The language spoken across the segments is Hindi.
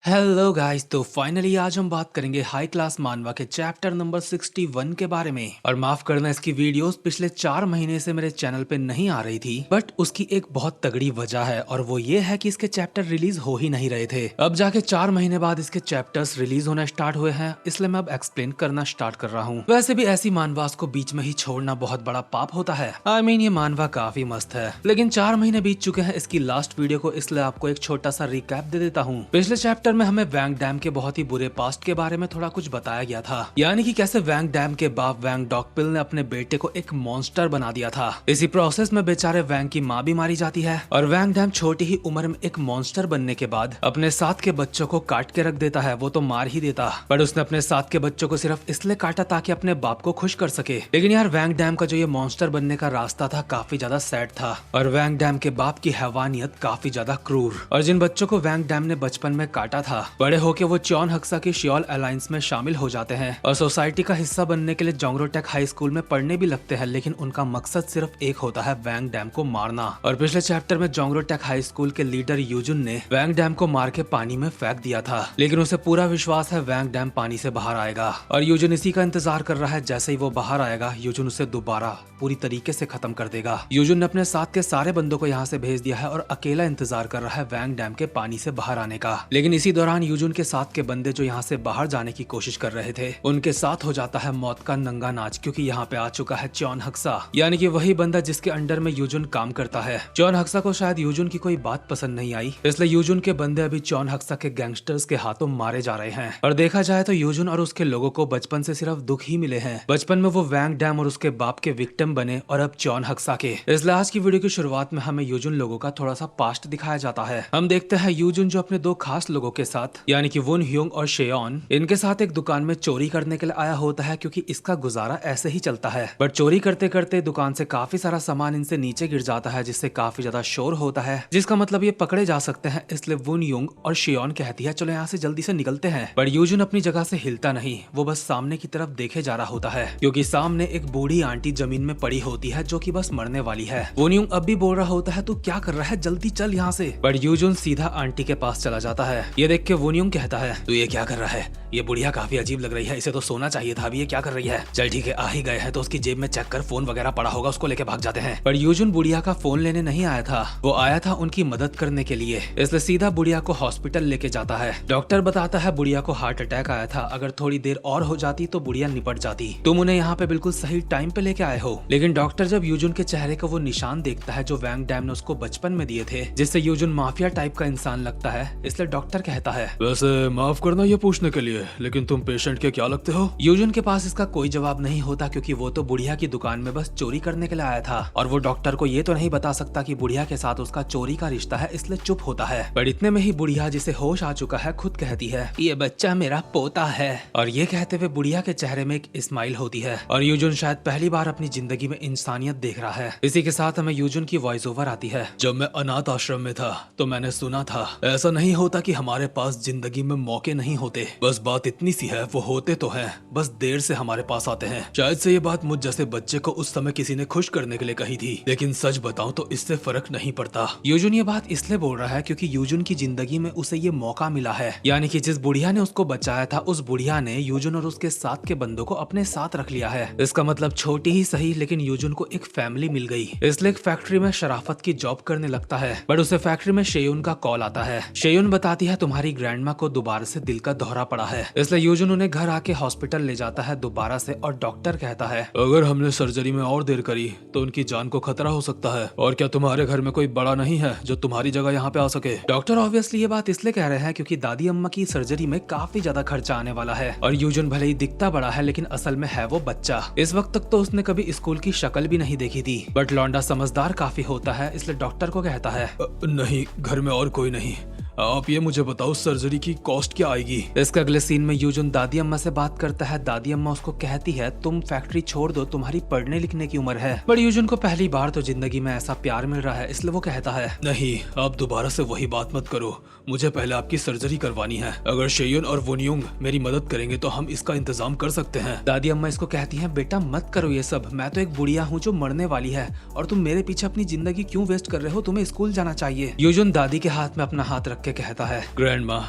हेलो गाइस, तो फाइनली आज हम बात करेंगे हाई क्लास मानवा के चैप्टर नंबर 61 के बारे में। और माफ करना, इसकी वीडियोस पिछले 4 महीने से मेरे चैनल पे नहीं आ रही थी, बट उसकी एक बहुत तगड़ी वजह है और वो ये है कि इसके चैप्टर रिलीज हो ही नहीं रहे थे। अब जाके 4 महीने बाद इसके चैप्टर्स रिलीज होना स्टार्ट हुए हैं, इसलिए मैं अब एक्सप्लेन करना स्टार्ट कर रहा हूँ। वैसे भी ऐसी मानवास को बीच में ही छोड़ना बहुत बड़ा पाप होता है। आई मीन ये मानवा काफी मस्त है, लेकिन 4 महीने बीत चुके हैं इसकी लास्ट वीडियो को, इसलिए आपको एक छोटा सा रिकैप दे देता हूँ। पिछले चैप्टर में हमें वैंग डैम के बहुत ही बुरे पास्ट के बारे में थोड़ा कुछ बताया गया था, यानी कि कैसे वैंग डैम के बाप वैंग डॉकपिल ने अपने बेटे को एक मॉन्स्टर बना दिया था। इसी प्रोसेस में बेचारे वैंग की माँ भी मारी जाती है और वैंग डैम छोटी ही उम्र में एक मॉन्स्टर बनने के बाद अपने साथ के बच्चों को काट के रख देता है। वो तो मार ही देता, पर उसने अपने साथ के बच्चों को सिर्फ इसलिए काटा ताकि अपने बाप को खुश कर सके। लेकिन यार, वैंग डैम का जो ये मॉन्स्टर बनने का रास्ता था काफी ज्यादा सैड था और वैंग डैम के बाप की हैवानियत काफी ज्यादा क्रूर। और जिन बच्चों को वैंग डैम ने बचपन में काटा था, बड़े होके वो चॉन हक्सा की शियोल अलायंस में शामिल हो जाते हैं और सोसाइटी का हिस्सा बनने के लिए जोंग्रोटेक हाई स्कूल में पढ़ने भी लगते हैं। लेकिन उनका मकसद सिर्फ एक होता है, वैंग डैम को मारना। और पिछले चैप्टर में जोंग्रोटेक हाई स्कूल के लीडर यूजुन ने वैंग डैम को मार के पानी में फेंक दिया था, लेकिन उसे पूरा विश्वास है वैंग डैम पानी से बाहर आएगा और यूजुन इसी का इंतजार कर रहा है। जैसे ही वो बाहर आएगा, यूजुन उसे दोबारा पूरी तरीके से खत्म कर देगा। यूजुन ने अपने साथ के सारे बंदों को यहाँ से भेज दिया है और अकेला इंतजार कर रहा है वैंग डैम के पानी से बाहर आने का। लेकिन इसी दौरान यूजुन के साथ के बंदे जो यहाँ से बाहर जाने की कोशिश कर रहे थे, उनके साथ हो जाता है मौत का नंगा नाच, क्योंकि यहाँ पे आ चुका है चॉन हक्सा, यानी कि वही बंदा जिसके अंडर में यूजुन काम करता है। चॉन हक्सा को शायद यूजुन की कोई बात पसंद नहीं आई, इसलिए यूजुन के बंदे अभी चॉन हक्सा के गैंगस्टर्स के हाथों मारे जा रहे हैं। और देखा जाए तो यूजुन और उसके लोगों को बचपन से सिर्फ दुख ही मिले हैं। बचपन में वो वैंग डैम और उसके बाप के विक्टिम बने और अब चॉन हक्सा के। इसलिए आज की वीडियो की शुरुआत में हमें यूजुन लोगों का थोड़ा सा पास्ट दिखाया जाता है। हम देखते हैं यूजुन जो अपने 2 खास लोगों के साथ, यानी कि वुन ह्योंग और शेयॉन, इनके साथ एक दुकान में चोरी करने के लिए आया होता है, क्योंकि इसका गुजारा ऐसे ही चलता है। बट चोरी करते करते दुकान से काफी सारा सामान इनसे नीचे गिर जाता है, जिससे काफी ज्यादा शोर होता है, जिसका मतलब ये पकड़े जा सकते हैं। इसलिए वुन ह्योंग और शेयॉन कहती है चलो यहाँ से जल्दी से निकलते हैं। पर यूजुन अपनी जगह से हिलता नहीं, वो बस सामने की तरफ देखे जा रहा होता है, क्योंकि सामने एक बूढ़ी आंटी जमीन में पड़ी होती है जो कि बस मरने वाली है। वुन ह्योंग अब भी बोल रहा होता है तू क्या कर रहा है, जल्दी चल यहाँ से। बट यूजुन सीधा आंटी के पास चला जाता है। ये देख के वुन ह्योंग कहता है तू ये क्या कर रहा है, ये बुढ़िया काफी अजीब लग रही है, इसे तो सोना चाहिए था, अभी ये क्या कर रही है। चल ठीक है, आ ही गए हैं तो उसकी जेब में चेक कर, फोन वगैरह पड़ा होगा, उसको लेके भाग जाते हैं। पर यूजुन बुढ़िया का फोन लेने नहीं आया था, वो आया था उनकी मदद करने के लिए। इसलिए सीधा बुढ़िया को हॉस्पिटल लेके जाता है। डॉक्टर बताता है बुढ़िया को हार्ट अटैक आया था, अगर थोड़ी देर और हो जाती तो बुढ़िया निपट जाती, तुम उन्हें यहाँ पे बिल्कुल सही टाइम पे लेके आए हो। लेकिन डॉक्टर जब यूजुन के चेहरे का वो निशान देखता है जो वैंग डैम ने उसको बचपन में दिए थे, जिससे यूजुन माफिया टाइप का इंसान लगता है, इसलिए डॉक्टर कहता है वैसे माफ करना ये पूछने के लिए, लेकिन तुम पेशेंट के क्या लगते हो। यूजुन के पास इसका कोई जवाब नहीं होता, क्योंकि वो तो बुढ़िया की दुकान में बस चोरी करने के लिए आया था और वो डॉक्टर को ये तो नहीं बता सकता कि बुढ़िया के साथ उसका चोरी का रिश्ता है, इसलिए चुप होता है। पर इतने में ही बुढ़िया, जिसे होश आ चुका है, खुद कहती है ये बच्चा मेरा पोता है। और ये कहते हुए बुढ़िया के चेहरे में एक स्माइल होती है और यूजुन शायद पहली बार अपनी जिंदगी में इंसानियत देख रहा है। इसी के साथ हमें यूजुन की वॉइस ओवर आती है। जब मैं अनाथ आश्रम में था तो मैंने सुना था ऐसा नहीं होता कि हमारे पास जिंदगी में मौके नहीं होते, बस बात इतनी सी है, वो होते तो हैं, बस देर से हमारे पास आते हैं। शायद से ये बात मुझ जैसे बच्चे को उस समय किसी ने खुश करने के लिए कही थी, लेकिन सच बताऊं तो इससे फर्क नहीं पड़ता। यूजुन ये बात इसलिए बोल रहा है क्योंकि यूजुन की जिंदगी में उसे ये मौका मिला है, यानी कि जिस बुढ़िया ने उसको बचाया था, उस बुढ़िया ने यूजुन और उसके साथ के बंदों को अपने साथ रख लिया है। इसका मतलब छोटी ही सही, लेकिन यूजुन को एक फैमिली मिल गई। इसलिए एक फैक्ट्री में शराफत की जॉब करने लगता है। बट उसे फैक्ट्री में शेयुन का कॉल आता है। शेयुन बताती है तुम्हारी ग्रैंडमा को दोबारा से दिल का दौरा पड़ा है, इसलिए यूजुन उन्हें घर आके हॉस्पिटल ले जाता है दोबारा से। और डॉक्टर कहता है अगर हमने सर्जरी में और देर करी तो उनकी जान को खतरा हो सकता है, और क्या तुम्हारे घर में कोई बड़ा नहीं है जो तुम्हारी जगह यहाँ पे आ सके। डॉक्टर ऑब्वियसली ये बात इसलिए कह रहे हैं क्योंकि दादी अम्मा की सर्जरी में काफी ज्यादा खर्चा आने वाला है और यूजुन भले ही दिखता बड़ा है, लेकिन असल में है वो बच्चा। इस वक्त तक तो उसने कभी स्कूल की शक्ल भी नहीं देखी थी, बट लौंडा समझदार काफी होता है, इसलिए डॉक्टर को कहता है नहीं, घर में और कोई नहीं, आप ये मुझे बताओ सर्जरी की कॉस्ट क्या आएगी। इसके अगले सीन में यूजुन दादी अम्मा से बात करता है। दादी अम्मा उसको कहती है तुम फैक्ट्री छोड़ दो, तुम्हारी पढ़ने लिखने की उम्र है। पर यूजुन को पहली बार तो जिंदगी में ऐसा प्यार मिल रहा है, इसलिए वो कहता है नहीं, आप दोबारा से वही बात मत करो, मुझे पहले आपकी सर्जरी करवानी है। अगर शेयुन और वुन ह्योंग मेरी मदद करेंगे तो हम इसका इंतजाम कर सकते हैं। दादी अम्मा इसको कहती है बेटा मत करो ये सब, मैं तो एक बुढ़िया हूँ जो मरने वाली है और तुम मेरे पीछे अपनी जिंदगी क्यों वेस्ट कर रहे हो, तुम्हें स्कूल जाना चाहिए। यूजुन दादी के हाथ में अपना हाथ रख के कहता है ग्रैंड माँ,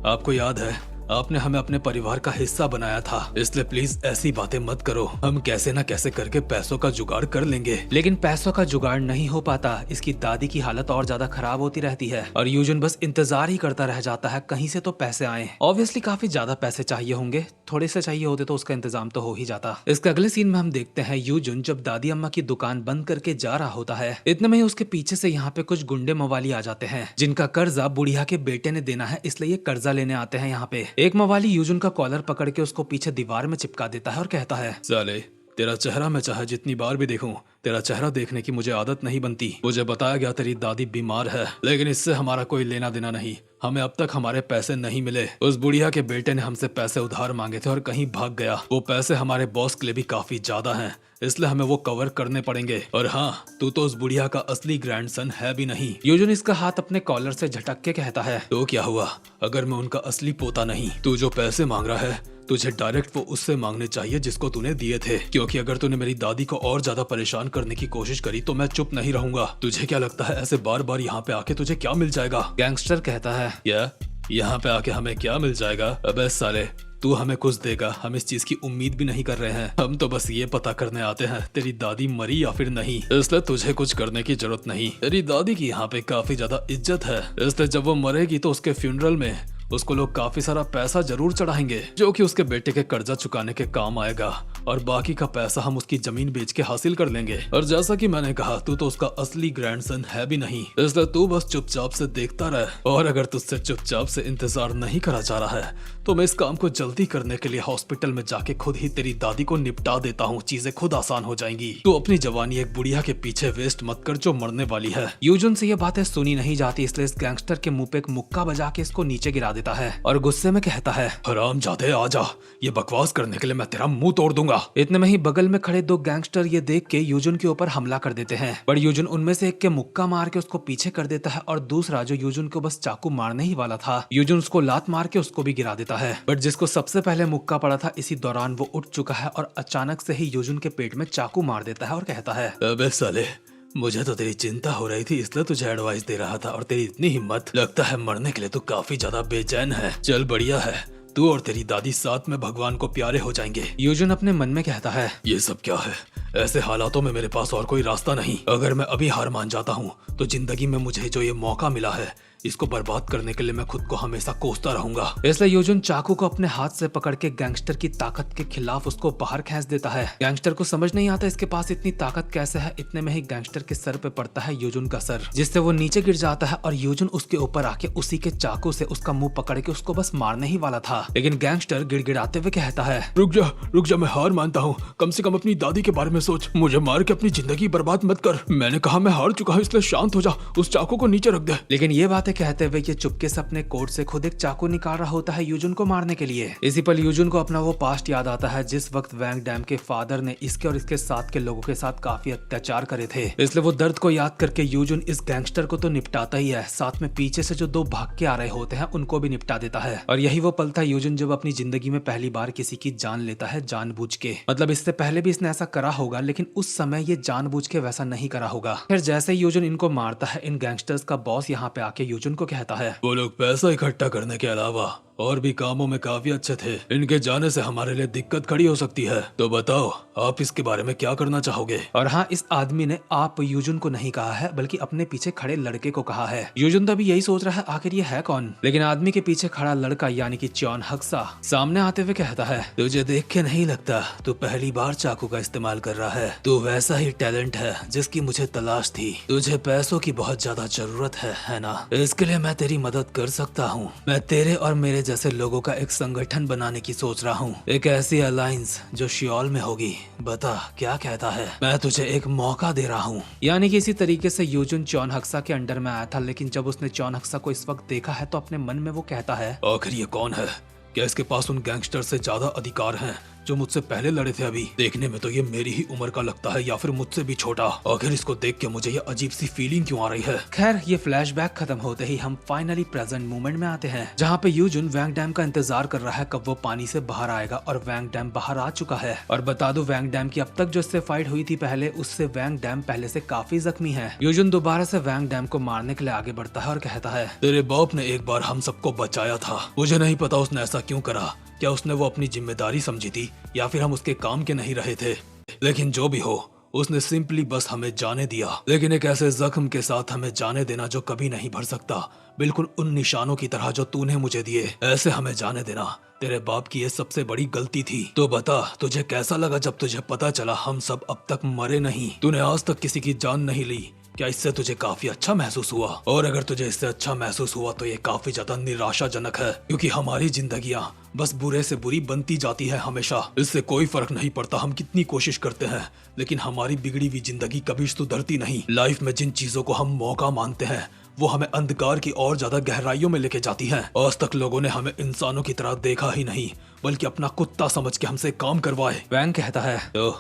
आपको याद है आपने हमें अपने परिवार का हिस्सा बनाया था, इसलिए प्लीज ऐसी बातें मत करो। हम कैसे न कैसे करके पैसों का जुगाड़ कर लेंगे। लेकिन पैसों का जुगाड़ नहीं हो पाता। इसकी दादी की हालत और ज्यादा खराब होती रहती है और यूजुन बस इंतजार ही करता रह जाता है कहीं से तो पैसे आए। ऑब्वियसली काफी ज्यादा पैसे चाहिए होंगे, थोड़े से चाहिए होते तो उसका इंतजाम तो हो ही जाता। इसके अगले सीन में हम देखते हैं यूजुन जब दादी अम्मा की दुकान बंद करके जा रहा होता है, इतने में ही उसके पीछे से यहाँ पे कुछ गुंडे मवाली आ जाते हैं जिनका कर्जा बुढ़िया के बेटे ने देना है, इसलिए ये कर्जा लेने आते हैं यहाँ पे। एक मवाली यूजुन का कॉलर पकड़ के उसको पीछे दीवार में चिपका देता है और कहता है, साले तेरा चेहरा मैं चाहे जितनी बार भी देखूं, तेरा चेहरा देखने की मुझे आदत नहीं बनती। मुझे बताया गया तेरी दादी बीमार है, लेकिन इससे हमारा कोई लेना देना नहीं। हमें अब तक हमारे पैसे नहीं मिले। उस बुढ़िया के बेटे ने हमसे पैसे उधार मांगे थे और कहीं भाग गया। वो पैसे हमारे बॉस के लिए भी काफी ज्यादा हैं, इसलिए हमें वो कवर करने पड़ेंगे। और हाँ, तू तो उस बुढ़िया का असली ग्रैंडसन है भी नहीं। यूजुन इसका हाथ अपने कॉलर से झटक के कहता है, तो क्या हुआ अगर मैं उनका असली पोता नहीं? तू जो पैसे मांग रहा है तुझे डायरेक्ट वो उससे मांगने चाहिए जिसको तूने दिए थे, क्योंकि अगर तूने मेरी दादी को और ज्यादा परेशान करने की कोशिश करी तो मैं चुप नहीं रहूंगा। तुझे क्या लगता है ऐसे बार बार यहाँ पे आके तुझे क्या मिल जाएगा? गैंगस्टर कहता है, क्या यहाँ पे आके हमें क्या मिल जाएगा? अबे साले तू हमें कुछ देगा, हम इस चीज की उम्मीद भी नहीं कर रहे हैं। हम तो बस ये पता करने आते हैं तेरी दादी मरी या फिर नहीं, इसलिए तुझे कुछ करने की जरूरत नहीं। तेरी दादी की यहाँ पे काफी ज्यादा इज्जत है, इसलिए जब वो मरेगी तो उसके फ्यूनरल में उसको लोग काफी सारा पैसा जरूर चढ़ाएंगे जो कि उसके बेटे के कर्जा चुकाने के काम आएगा, और बाकी का पैसा हम उसकी जमीन बेच के हासिल कर लेंगे। और जैसा कि मैंने कहा, तू तो उसका असली ग्रैंडसन है भी नहीं, इसलिए तू बस चुपचाप से देखता रह। और अगर तुझसे चुपचाप से इंतजार नहीं करा जा रहा है तो मैं इस काम को जल्दी करने के लिए हॉस्पिटल में जाके खुद ही तेरी दादी को निपटा देता हूँ, चीजें खुद आसान हो जाएंगी। तू अपनी जवानी एक बुढ़िया के पीछे वेस्ट मत कर जो मरने वाली है। यूजुन से ये बातें सुनी नहीं जाती, इसलिए इस गैंगस्टर के मुंह पे एक मुक्का बजा के इसको नीचे गिरा देता है और गुस्से में कहता है, हरामजादे आजा, ये बकवास करने के लिए मैं तेरा मुंह तोड़ दूंगा। इतने में ही बगल में खड़े दो गैंगस्टर ये देख के यूजुन के ऊपर हमला कर देते हैं, पर यूजुन उनमें से एक के मुक्का मार के उसको पीछे कर देता है और दूसरा जो यूजुन को बस चाकू मारने ही वाला था, यूजुन उसको लात मार के उसको भी गिरा देता है। बट जिसको सबसे पहले मुक्का पड़ा था इसी दौरान वो उठ चुका है और अचानक से ही यूजुन के पेट में चाकू मार देता है और कहता है, अबे साले मुझे तो तेरी चिंता हो रही थी इसलिए तुझे एडवाइस दे रहा था, और तेरी इतनी हिम्मत, लगता है मरने के लिए तू काफी ज्यादा बेचैन है। चल बढ़िया है, तू और तेरी दादी साथ में भगवान को प्यारे हो जाएंगे। यूजुन अपने मन में कहता है, ये सब क्या है? ऐसे हालातों में मेरे पास और कोई रास्ता नहीं। अगर मैं अभी हार मान जाता हूँ तो जिंदगी में मुझे जो ये मौका मिला है इसको बर्बाद करने के लिए मैं खुद को हमेशा कोसता रहूंगा। इसलिए यूजुन चाकू को अपने हाथ से पकड़ के गैंगस्टर की ताकत के खिलाफ उसको बाहर खींच देता है। गैंगस्टर को समझ नहीं आता इसके पास इतनी ताकत कैसे है। इतने में ही गैंगस्टर के सर पे पड़ता है यूजुन का सर, जिससे वो नीचे गिर जाता है और यूजुन उसके ऊपर आके उसी के चाकू से उसका मुंह पकड़ के उसको बस मारने ही वाला था, लेकिन गैंगस्टर गिड़गिड़ाते हुए कहता है, रुक जा, मैं हार मानता हूँ। कम से कम अपनी दादी के बारे में सोच, मुझे मार के अपनी जिंदगी बर्बाद मत कर। मैंने कहा मैं हार चुका हूँ, इसलिए शांत हो जा, उस चाकू को नीचे रख दे। लेकिन ये बातें कहते हुए ये चुपके से अपने कोट से खुद एक चाकू निकाल रहा होता है यूजुन को मारने के लिए। इसी पर यूजुन को अपना वो पास्ट याद आता है जिस वक्त वैंग डैम के फादर ने इसके और इसके साथ के लोगों के साथ काफी अत्याचार करे थे। इसलिए वो दर्द को याद करके यूजुन इस गैंगस्टर को तो निपटाता ही है, साथ में पीछे से जो दो भाग के आ रहे होते हैं उनको भी निपटा देता है। और यही वो पल था यूजुन जब अपनी जिंदगी में पहली बार किसी की जान लेता है जानबूझ के। मतलब इससे पहले भी इसने ऐसा करा होगा, लेकिन उस समय ये जानबूझ के वैसा नहीं करा होगा। फिर जैसे ही यूजुन इनको मारता है, इन गैंगस्टर्स का बॉस यहाँ पे आके यूजुन को कहता है, वो लोग पैसा इकट्ठा करने के अलावा और भी कामों में काफी अच्छे थे, इनके जाने से हमारे लिए दिक्कत खड़ी हो सकती है। तो बताओ आप इसके बारे में क्या करना चाहोगे? और हाँ, इस आदमी ने आप यूजुन को नहीं कहा है बल्कि अपने पीछे खड़े लड़के को कहा है। यूजुन तो अभी यही सोच रहा है आखिर ये है कौन, लेकिन आदमी के पीछे खड़ा लड़का यानी कि चॉन हक्सा सामने आते हुए कहता है, तुझे देख के नहीं लगता तू पहली बार चाकू का इस्तेमाल कर रहा है। तू वैसा ही टैलेंट है जिसकी मुझे तलाश थी। तुझे पैसों की बहुत ज्यादा जरूरत है ना? इसके लिए मैं तेरी मदद कर सकता हूँ। मैं तेरे और मेरे जैसे लोगों का एक संगठन बनाने की सोच रहा हूँ, एक ऐसी अलायंस जो शियोल में होगी। बता क्या कहता है? मैं तुझे एक मौका दे रहा हूँ। यानी कि इसी तरीके से यूजुन चॉन हक्सा के अंडर में आया था, लेकिन जब उसने चॉन हक्सा को इस वक्त देखा है तो अपने मन में वो कहता है, आखिर ये कौन है? क्या इसके पास उन गैंगस्टर से ज्यादा अधिकार हैं जो मुझसे पहले लड़े थे अभी। देखने में तो ये मेरी ही उम्र का लगता है या फिर मुझसे भी छोटा। आखिर इसको देख के मुझे ये अजीब सी फीलिंग क्यों आ रही है। खैर ये फ्लैशबैक खत्म होते ही हम फाइनली प्रेजेंट मोमेंट में आते हैं, जहाँ पे यूजुन वैंग डैम का इंतजार कर रहा है कब वो पानी से बाहर आएगा, और वैंग डैम बाहर आ चुका है। और बता दो वैंग डैम की अब तक जो इससे फाइट हुई थी पहले, उससे वैंग डैम पहले से काफी जख्मी है। यूजुन दोबारा से वैंग डैम को मारने के लिए आगे बढ़ता है और कहता है, तेरे बाप ने एक बार हम सबको बचाया था, मुझे नहीं पता उसने ऐसा क्यों करा। क्या उसने वो अपनी जिम्मेदारी समझी थी या फिर हम उसके काम के नहीं रहे थे। लेकिन जो भी हो, उसने सिंपली बस हमें जाने दिया। लेकिन एक ऐसे जख्म के साथ हमें जाने देना जो कभी नहीं भर सकता, बिल्कुल उन निशानों की तरह जो तूने मुझे दिए, ऐसे हमें जाने देना तेरे बाप की ये सबसे बड़ी गलती थी। तो बता तुझे कैसा लगा जब तुझे पता चला हम सब अब तक मरे नहीं, तूने आज तक किसी की जान नहीं ली। क्या इससे तुझे काफी अच्छा महसूस हुआ? और अगर तुझे इससे अच्छा महसूस हुआ तो ये काफी ज्यादा निराशाजनक है, क्योंकि हमारी जिंदगियां बस बुरे से बुरी बनती जाती है हमेशा। इससे कोई फर्क नहीं पड़ता हम कितनी कोशिश करते हैं, लेकिन हमारी बिगड़ी हुई जिंदगी कभी सुधरती नहीं। लाइफ में जिन चीजों को हम मौका मानते हैं वो हमें अंधकार की और ज्यादा गहराइयों में लेके जाती हैं। आज तक लोगों ने हमें इंसानों की तरह देखा ही नहीं, बल्कि अपना कुत्ता समझ के हमसे काम करवाए। वैंग कहता है, तो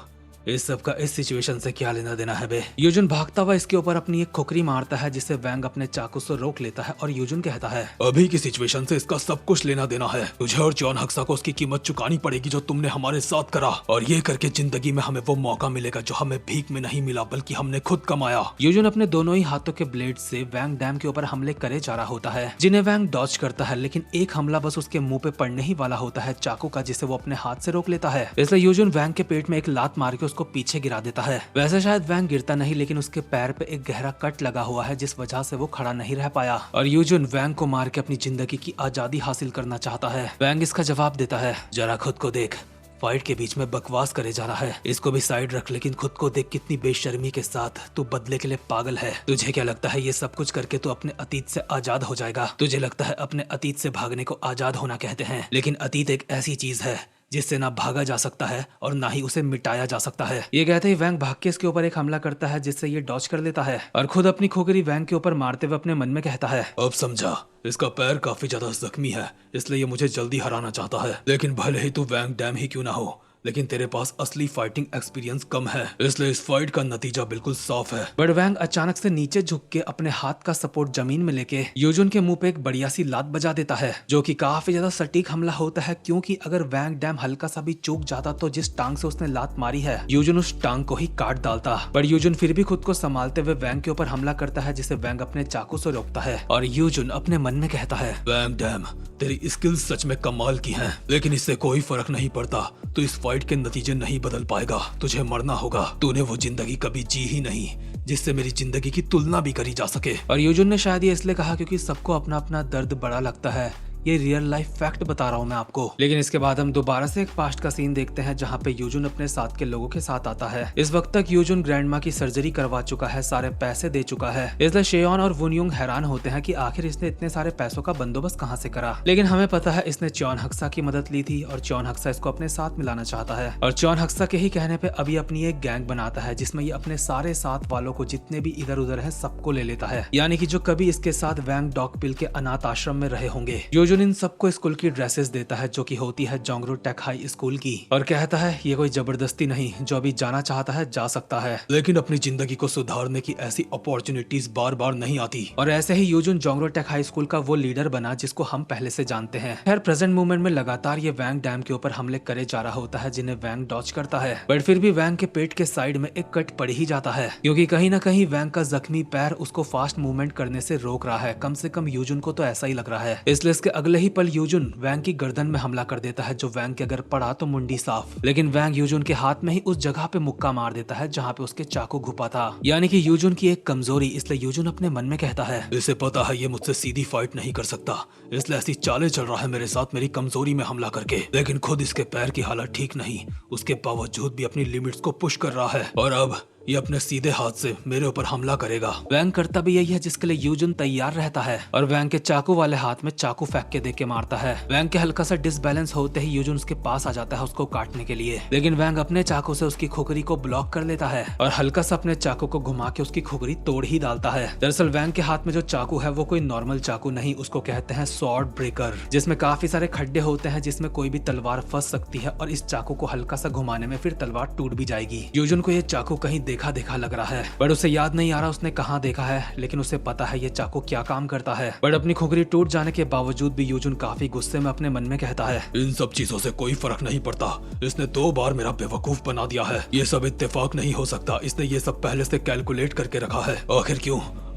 इस सब का इस सिचुएशन से क्या लेना देना है बे? यूजुन भागता हुआ इसके ऊपर अपनी एक खुकरी मारता है, जिससे वैंग अपने चाकू से रोक लेता है और यूजुन कहता है, अभी की सिचुएशन से इसका सब कुछ लेना देना है। तुझे और चॉन हक्सा को उसकी कीमत चुकानी पड़ेगी जो तुमने हमारे साथ करा, और ये करके जिंदगी में हमें वो मौका मिलेगा जो हमें भीख में नहीं मिला बल्कि हमने खुद कमाया। यूजुन अपने दोनों ही हाथों के ब्लेड से वैंग डैम के ऊपर हमले करे जा रहा होता है, जिन्हें वैंग डॉज करता है, लेकिन एक हमला बस उसके मुंह पे पड़ने ही वाला होता है चाकू का, जिसे वो अपने हाथ से रोक लेता है। इसलिए यूजुन वैंग के पेट में एक लात मार के उसको पीछे गिरा देता है। वैसे शायद वैंग गिरता नहीं, लेकिन उसके पैर पे एक गहरा कट लगा हुआ है जिस वजह से वो खड़ा नहीं रह पाया, और यूजुन वैंग को मार के अपनी जिंदगी की आजादी हासिल करना चाहता है। वैंग इसका जवाब देता है, जरा खुद को देख, फाइट के बीच में बकवास करे जा रहा है, इसको भी साइड रख, लेकिन खुद को देख कितनी बेशर्मी के साथ तू बदले के लिए पागल है। तुझे क्या लगता है ये सब कुछ करके तू अपने अतीत से आजाद हो जाएगा? तुझे लगता है अपने अतीत से भागने को आजाद होना कहते हैं, लेकिन अतीत एक ऐसी चीज है जिससे ना भागा जा सकता है और ना ही उसे मिटाया जा सकता है। ये कहते ही वैंग भाग के इसके ऊपर एक हमला करता है, जिससे ये डॉज कर लेता है और खुद अपनी खोखरी वैंग के ऊपर मारते हुए अपने मन में कहता है, अब समझा, इसका पैर काफी ज्यादा जख्मी है, इसलिए ये मुझे जल्दी हराना चाहता है। लेकिन भले ही तू वैंग डैम ही क्यों ना हो, लेकिन तेरे पास असली फाइटिंग एक्सपीरियंस कम है, इसलिए इस फाइट का नतीजा बिल्कुल साफ है। बट वैंग अचानक से नीचे झुक के अपने हाथ का सपोर्ट जमीन में लेके यूजुन के मुंह पे एक बढ़िया सी लात बजा देता है, जो कि काफी ज्यादा सटीक हमला होता है, क्योंकि अगर वैंग डैम हल्का सा भी चूक जाता तो जिस टांग से उसने लात मारी है यूजुन उस टांग को ही काट डालता। पर यूजुन फिर भी खुद को संभालते हुए वैंग के ऊपर हमला करता है, जिसे वैंग अपने चाकू से रोकता है, और यूजुन अपने मन में कहता है, वैंग डैम तेरी स्किल्स सच में कमाल की हैं, लेकिन इससे कोई फर्क नहीं पड़ता, तो इस फाइट के नतीजे नहीं बदल पाएगा, तुझे मरना होगा। तूने वो जिंदगी कभी जी ही नहीं जिससे मेरी जिंदगी की तुलना भी करी जा सके। और यूजुन ने शायद ये इसलिए कहा क्योंकि सबको अपना अपना दर्द बड़ा लगता है, ये रियल लाइफ फैक्ट बता रहा हूँ मैं आपको। लेकिन इसके बाद हम दोबारा से एक पास्ट का सीन देखते हैं, जहाँ पे यूजुन अपने साथ के लोगों के साथ आता है। इस वक्त तक यूजुन ग्रैंडमा की सर्जरी करवा चुका है, सारे पैसे दे चुका है, इसलिए शेयॉन और वुनयुंग हैरान होते हैं कि आखिर इसने इतने सारे पैसों का बंदोबस्त कहाँ से करा। लेकिन हमें पता है इसने चॉन हक्सा की मदद ली थी, और चॉन हक्सा इसको अपने साथ मिलाना चाहता है, और चॉन हक्सा के ही कहने पे अभी अपनी एक गैंग बनाता है, जिसमें ये अपने सारे साथ वालों को जितने भी इधर उधर है सबको ले लेता है, यानी कि जो कभी इसके साथ वैंग डॉगपिल के अनाथ आश्रम में रहे होंगे। यूजुन इन सबको स्कूल की ड्रेसेस देता है, जो कि होती है जोंगरो टेक हाई स्कूल की, और कहता है ये कोई जबरदस्ती नहीं, जो अभी जाना चाहता है जा सकता है, लेकिन अपनी जिंदगी को सुधारने की ऐसी अपॉर्चुनिटीज बार बार नहीं आती। और ऐसे ही यूजुन जोंगरो टेक हाई स्कूल का वो लीडर बना जिसको हम पहले से जानते हैं। खैर प्रेजेंट मूवमेंट में लगातार ये वैंग डैम के ऊपर हमले करे जा रहा होता है, जिन्हें वैंग डॉज करता है, बट फिर भी वैंग के पेट के साइड में एक कट पड़ ही जाता है, क्योंकि कहीं ना कहीं वैंग का जख्मी पैर उसको फास्ट मूवमेंट करने से रोक रहा है। कम से कम यूजुन को तो ऐसा ही लग रहा है, इसलिए इसके अगले ही पल यूजुन वैंग की गर्दन में हमला कर देता है, जो वैंग के अगर पड़ा तो मुंडी साफ। लेकिन वैंग यूजुन के हाथ में ही उस जगह पे मुक्का मार देता है जहाँ पे उसके चाकू घुपा था, यानी कि यूजुन की एक कमजोरी। इसलिए यूजुन अपने मन में कहता है, इसे पता है ये मुझसे सीधी फाइट नहीं कर सकता, इसलिए ऐसी चालें चल रहा है मेरे साथ मेरी कमजोरी में हमला करके, लेकिन खुद इसके पैर की हालत ठीक नहीं, उसके बावजूद भी अपनी लिमिट्स को पुश कर रहा है। और अब ये अपने सीधे हाथ से मेरे ऊपर हमला करेगा। वैंग करता भी यही है जिसके लिए यूजुन तैयार रहता है और वैंग के चाकू वाले हाथ में चाकू फेंक के दे के मारता है। वैंग के हल्का सा डिसबैलेंस होते ही यूजुन उसके पास आ जाता है उसको काटने के लिए, लेकिन वैंग अपने चाकू से उसकी खोखरी को ब्लॉक कर लेता है और हल्का सा अपने चाकू को घुमा के उसकी खोखरी तोड़ ही डालता है। दरअसल वैंग के हाथ में जो चाकू है वो कोई नॉर्मल चाकू नहीं, उसको कहते हैं स्वॉर्ड ब्रेकर, जिसमें काफी सारे खड्डे होते हैं जिसमें कोई भी तलवार फंस सकती है और इस चाकू को हल्का सा घुमाने में फिर तलवार टूट भी जाएगी। यूजुन को ये चाकू कहीं देखा देखा लग रहा है, बट उसे याद नहीं आ रहा उसने कहाँ देखा है, लेकिन उसे पता है ये चाकू क्या काम करता है। बट अपनी खोखरी टूट जाने के बावजूद भी यूजुन काफी गुस्से में अपने मन में कहता है, इन सब चीजों से कोई फर्क नहीं पड़ता, इसने 2 बार मेरा बेवकूफ बना दिया है, ये सब इत्तेफाक नहीं हो सकता, इसने ये सब पहले से कैलकुलेट करके रखा है।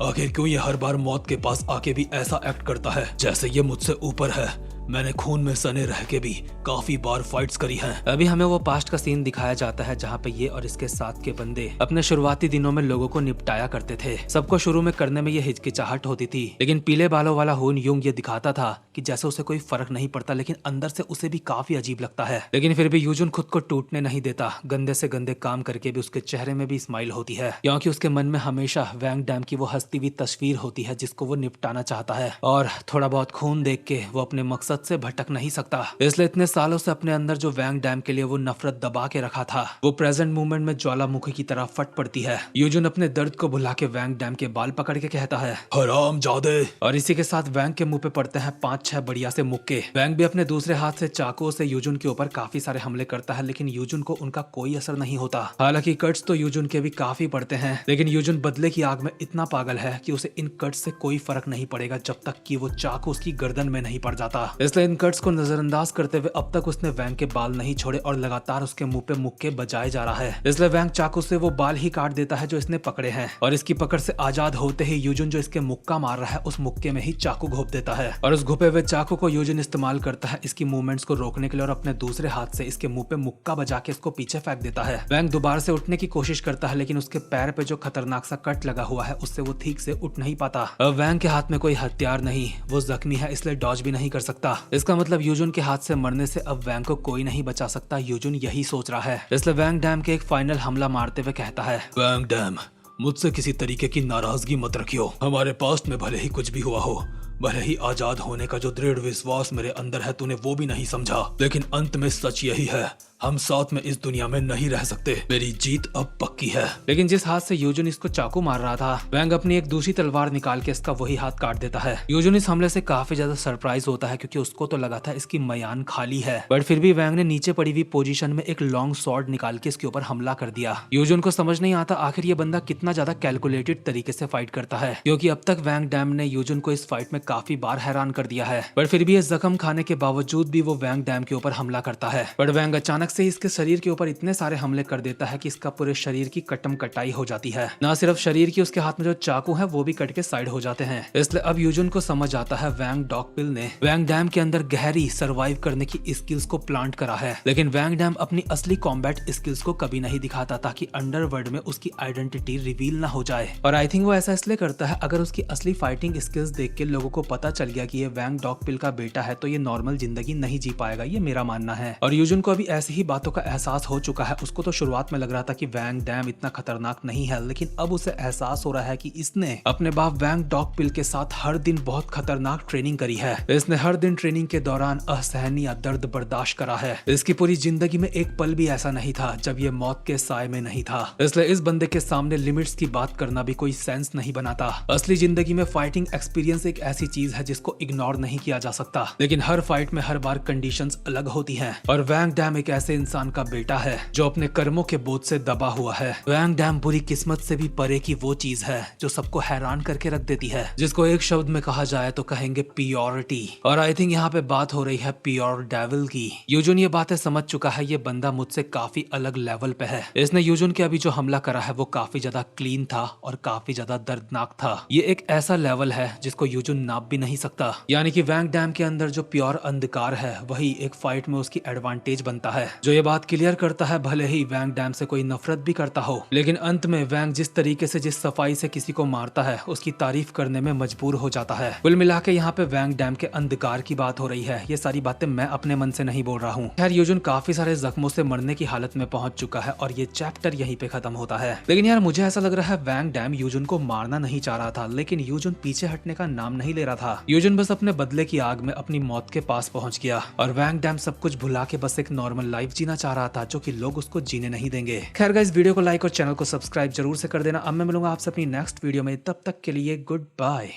आखिर क्यों ये हर बार मौत के पास आके भी ऐसा एक्ट करता है जैसे ये मुझसे ऊपर है। मैंने खून में सने रह के भी काफी बार फाइट्स करी हैं। अभी हमें वो पास्ट का सीन दिखाया जाता है जहाँ पे ये और इसके साथ के बंदे अपने शुरुआती दिनों में लोगों को निपटाया करते थे। सबको शुरू में करने में ये हिचकिचाहट होती थी, लेकिन पीले बालों वाला हुन यूंग ये दिखाता था कि जैसे उसे कोई फर्क नहीं पड़ता, लेकिन अंदर से उसे भी काफी अजीब लगता है। लेकिन फिर भी यूजुन खुद को टूटने नहीं देता, गंदे से गंदे काम करके भी उसके चेहरे में भी स्माइल होती है, क्योंकि उसके मन में हमेशा वैंग डैम की वो हंसती हुई तस्वीर होती है जिसको वो निपटाना चाहता है, और थोड़ा बहुत खून देख के वो अपने मकसद से भटक नहीं सकता। इसलिए इतने सालों से अपने अंदर जो वैंग डैम के लिए वो नफरत दबा के रखा था वो प्रेजेंट मोमेंट में ज्वालामुखी की तरह फट पड़ती है। यूजुन अपने दर्द को भुला के वैंग डैम के बाल पकड़ के कहता है, हरामजादे, और इसी के साथ वैंग के मुंह पे पड़ते हैं 5-6 बढ़िया से मुक्के। वैंग भी अपने दूसरे हाथ से चाकू से यूजुन के ऊपर काफी सारे हमले करता है, लेकिन यूजुन को उनका कोई असर नहीं होता। हालांकि कट्स तो यूजुन के भी काफी पड़ते हैं, लेकिन यूजुन बदले की आग में इतना पागल है कि उसे इन कट्स से कोई फर्क नहीं पड़ेगा जब तक कि वो चाकू उसकी गर्दन में नहीं पड़ जाता। इसलिए इन कट्स को नजरअंदाज करते हुए अब तक उसने वैंग के बाल नहीं छोड़े और लगातार उसके मुंह पे मुक्के बजाए जा रहा है। इसलिए वैंग चाकू से वो बाल ही काट देता है जो इसने पकड़े हैं, और इसकी पकड़ से आजाद होते ही यूजुन जो इसके मुक्का मार रहा है उस मुक्के में ही चाकू घोप देता है, और उस घुपे हुए चाकू को यूजुन इस्तेमाल करता है इसकी मूवमेंट्स को रोकने के लिए, और अपने दूसरे हाथ से इसके मुंह पे मुक्का बजा के इसको पीछे फेंक देता है। वैंग दोबारा से उठने की कोशिश करता है, लेकिन उसके पैर पे जो खतरनाक सा कट लगा हुआ है उससे वो ठीक से उठ नहीं पाता। अब वैंग के हाथ में कोई हथियार नहीं, वो जख्मी है इसलिए डॉज भी नहीं कर सकता। इसका मतलब यूजुन के हाथ से मरने से अब वैंग को कोई नहीं बचा सकता, यूजुन यही सोच रहा है। इसलिए वैंग डैम के एक फाइनल हमला मारते हुए कहता है, वैंग डैम, मुझसे किसी तरीके की नाराजगी मत रखियो। हमारे पास्ट में भले ही कुछ भी हुआ हो, भले ही आजाद होने का जो दृढ़ विश्वास मेरे अंदर है तूने वो भी नहीं समझा, लेकिन अंत में सच यही है, हम साथ में इस दुनिया में नहीं रह सकते। मेरी जीत अब पक्की है। लेकिन जिस हाथ से यूजुन इसको चाकू मार रहा था, वैंग अपनी एक दूसरी तलवार निकाल के इसका वही हाथ काट देता है। यूजुन इस हमले से काफी ज्यादा सरप्राइज होता है क्योंकि उसको तो लगा था इसकी मयान खाली है, बट फिर भी वैंग ने नीचे पड़ी हुई पोजीशन में एक लॉन्ग स्वॉर्ड निकाल के इसके ऊपर हमला कर दिया। यूजुन को समझ नहीं आता आखिर ये बंदा कितना ज्यादा कैलकुलेटेड तरीके से फाइट करता है, क्योंकि अब तक वैंग डैम ने यूजुन को इस फाइट में काफी बार हैरान कर दिया है, पर फिर भी ये जख्म खाने के बावजूद भी वो वैंग डैम के ऊपर हमला करता है। बट वैंग अचानक से इसके शरीर के ऊपर इतने सारे हमले कर देता है कि इसका पूरे शरीर की कटम कटाई हो जाती है। ना सिर्फ शरीर की, उसके हाथ में जो चाकू है वो भी कट के साइड हो जाते हैं। इसलिए अब यूजुन को समझ आता है वैंग डॉगपिल ने वैंग डैम के अंदर गहरी सरवाइव करने की स्किल्स को प्लांट करा है, लेकिन वैंग डैम अपनी असली कॉम्बैट स्किल्स को कभी नहीं दिखाता ताकि अंडरवर्ल्ड में उसकी आइडेंटिटी रिवील ना हो जाए। और आई थिंक वो ऐसा इसलिए करता है, अगर उसकी असली फाइटिंग स्किल्स देख के लोगों को पता चल गया कि ये वैंग डॉगपिल का बेटा है तो ये नॉर्मल जिंदगी नहीं जी पाएगा, ये मेरा मानना है। और यूजुन को अभी ऐसी ही बातों का एहसास हो चुका है। उसको तो शुरुआत में लग रहा था कि वैंग डैम इतना खतरनाक नहीं है, लेकिन अब उसे एहसास हो रहा है कि इसने अपने बाप वैंग डॉगपिल के साथ हर दिन बहुत खतरनाक ट्रेनिंग करी है। इसने हर दिन ट्रेनिंग के दौरान असहनीय दर्द बर्दाश्त करा है। इसकी पूरी जिंदगी में एक पल भी ऐसा नहीं था जब ये मौत के साए में नहीं था। इसलिए इस बंदे के सामने लिमिट्स की बात करना भी कोई सेंस नहीं बनाता। असली जिंदगी में फाइटिंग एक्सपीरियंस एक ऐसी चीज है जिसको इग्नोर नहीं किया जा सकता, लेकिन हर फाइट में हर बार कंडीशंस अलग होती हैं। और वैंग डैम एक ऐसे इंसान का बेटा है जो अपने कर्मों के बोझ से दबा हुआ है। वैंग डैम बुरी किस्मत से भी परे की वो चीज है जो सबको हैरान करके रख देती है, जिसको एक शब्द में कहा जाए तो कहेंगे प्योरिटी। और आई थिंक यहाँ पे बात हो रही है प्योर डेविल की। यूजुन ये बातें समझ चुका है, ये बंदा मुझसे काफी अलग लेवल पे है। इसने यूजुन के अभी जो हमला करा है वो काफी ज्यादा क्लीन था और काफी ज्यादा दर्दनाक था। ये एक ऐसा लेवल है जिसको यूजुन ना नाप भी नहीं सकता। यानी कि वैंग डैम के अंदर जो प्योर अंधकार है वही एक फाइट में उसकी एडवांटेज बनता है, जो ये बात क्लियर करता है भले ही वैंग डैम से कोई नफरत भी करता हो, लेकिन अंत में वैंग जिस तरीके से जिस सफाई से किसी को मारता है उसकी तारीफ करने में मजबूर हो जाता है। कुल मिला के यहाँ पे वैंग डैम के अंधकार की बात हो रही है। ये सारी बातें मैं अपने मन से नहीं बोल रहा हूँ। खैर यूजुन काफी सारे जख्मों से मरने की हालत में पहुंच चुका है और ये चैप्टर यहीं पे खत्म होता है। लेकिन यार मुझे ऐसा लग रहा है वैंग डैम यूजुन को मारना नहीं चाह रहा था, लेकिन यूजुन पीछे हटने का नाम नहीं ले रहा था। यूजुन बस अपने बदले की आग में अपनी मौत के पास पहुंच गया और वैंग डैम सब कुछ भुला के बस एक नॉर्मल लाइफ जीना चाह रहा था जो कि लोग उसको जीने नहीं देंगे। खैर गाइस, वीडियो को लाइक और चैनल को सब्सक्राइब जरूर से कर देना। अब मैं मिलूंगा आपसे अपनी नेक्स्ट वीडियो में, तब तक के लिए गुड बाय।